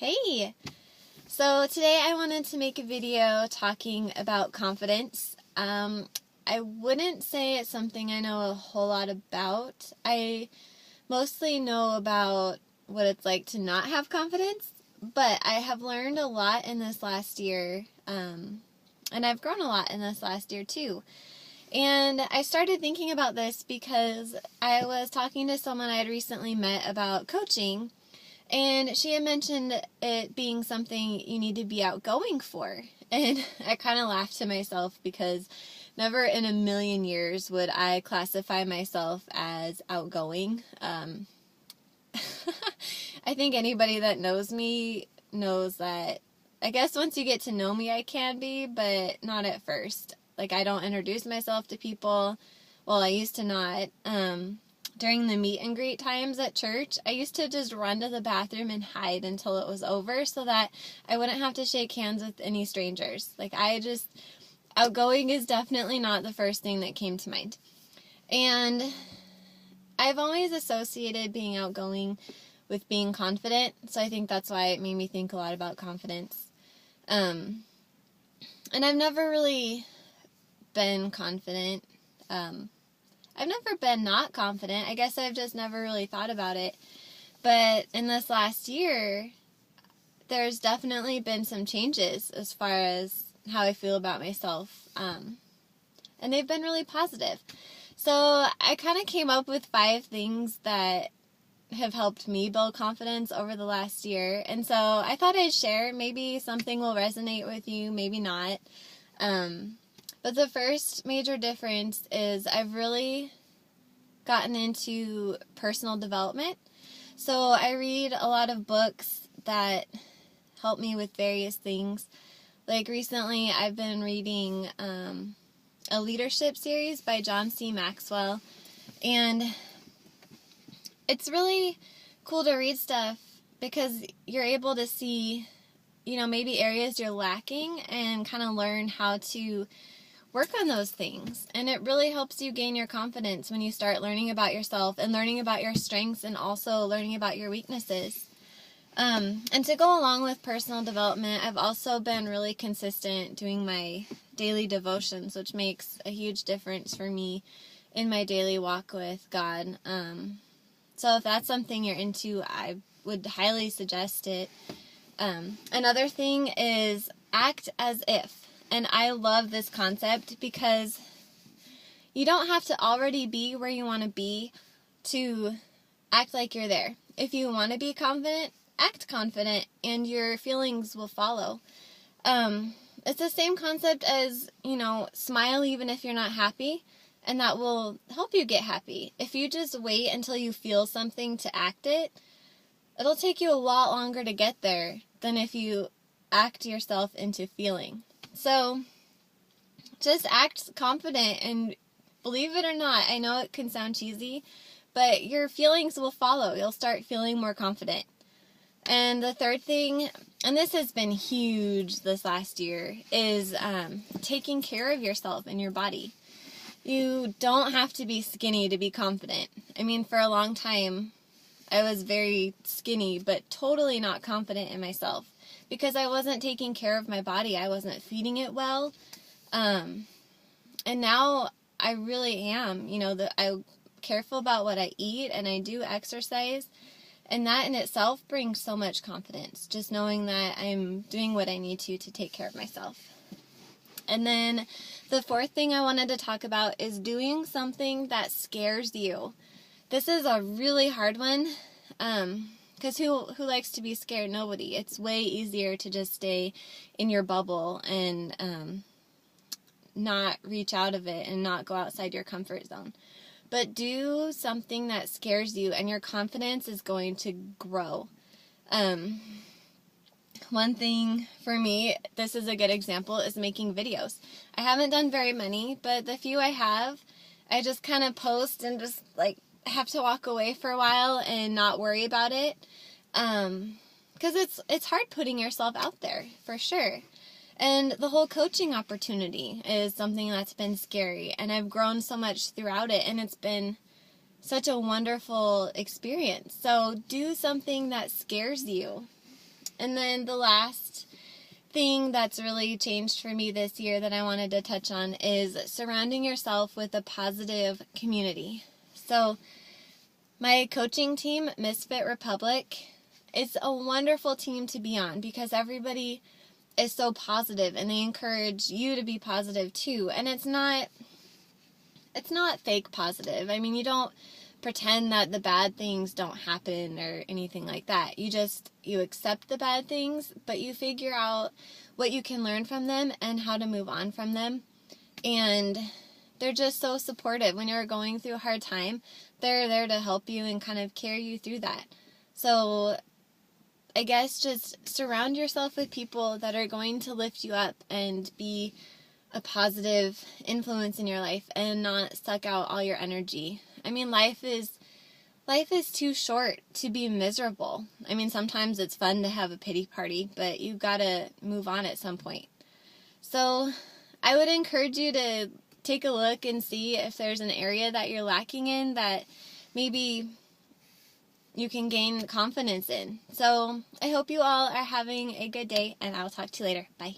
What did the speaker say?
Hey! So today I wanted to make a video talking about confidence. I wouldn't say it's something I know a whole lot about. I mostly know about what it's like to not have confidence, but I have learned a lot in this last year, and I've grown a lot in this last year too. And I started thinking about this because I was talking to someone I had recently met about coaching, and she had mentioned it being something you need to be outgoing for. And I kind of laughed to myself because never in a million years would I classify myself as outgoing. I think anybody that knows me knows that, I guess once you get to know me, I can be, but not at first. Like, I don't introduce myself to people. Well, I used to not. During the meet and greet times at church, I used to just run to the bathroom and hide until it was over so that I wouldn't have to shake hands with any strangers. Outgoing is definitely not the first thing that came to mind. And I've always associated being outgoing with being confident, so I think that's why it made me think a lot about confidence. And I've never really been confident. I've never been not confident. I guess I've just never really thought about it. But in this last year, there's definitely been some changes as far as how I feel about myself. And they've been really positive. So I kind of came up with 5 things that have helped me build confidence over the last year. And so I thought I'd share. Maybe something will resonate with you, maybe not. But the first major difference is I've really gotten into personal development. So I read a lot of books that help me with various things. Like recently I've been reading a leadership series by John C. Maxwell. And it's really cool to read stuff because you're able to see, maybe areas you're lacking and kind of learn how to work on those things. And it really helps you gain your confidence when you start learning about yourself and learning about your strengths and also learning about your weaknesses. And to go along with personal development, I've also been really consistent doing my daily devotions, which makes a huge difference for me in my daily walk with God. So if that's something you're into, I would highly suggest it. Another thing is act as if. And I love this concept because you don't have to already be where you want to be to act like you're there. If you want to be confident, act confident, and your feelings will follow. It's the same concept as, smile even if you're not happy, and that will help you get happy. If you just wait until you feel something to act it, it'll take you a lot longer to get there than if you act yourself into feeling. So, just act confident, and believe it or not, I know it can sound cheesy, but your feelings will follow. You'll start feeling more confident. And the third thing, and this has been huge this last year, is taking care of yourself and your body. You don't have to be skinny to be confident. I mean, for a long time, I was very skinny, but totally not confident in myself. Because I wasn't taking care of my body. I wasn't feeding it well. And now I really am. I'm careful about what I eat, and I do exercise. And that in itself brings so much confidence. Just knowing that I'm doing what I need to take care of myself. And then the fourth thing I wanted to talk about is doing something that scares you. This is a really hard one. Because who likes to be scared? Nobody. It's way easier to just stay in your bubble and not reach out of it and not go outside your comfort zone. But do something that scares you, and your confidence is going to grow. One thing for me, this is a good example, is making videos. I haven't done very many, but the few I have, I just kind of post and just have to walk away for a while and not worry about it. Because it's hard putting yourself out there, for sure. And the whole coaching opportunity is something that's been scary, and I've grown so much throughout it, and it's been such a wonderful experience. So do something that scares you. And then the last thing that's really changed for me this year that I wanted to touch on is surrounding yourself with a positive community. So my coaching team, Misfit Republic, is a wonderful team to be on because everybody is so positive and they encourage you to be positive too. And it's not fake positive. I mean, you don't pretend that the bad things don't happen or anything like that. You accept the bad things, but you figure out what you can learn from them and how to move on from them. And they're just so supportive. When you're going through a hard time, they're there to help you and kind of carry you through that. So I guess just surround yourself with people that are going to lift you up and be a positive influence in your life and not suck out all your energy. I mean, life is too short to be miserable. I mean, sometimes it's fun to have a pity party, but you've got to move on at some point. So I would encourage you to take a look and see if there's an area that you're lacking in that maybe you can gain confidence in. So I hope you all are having a good day, and I'll talk to you later. Bye.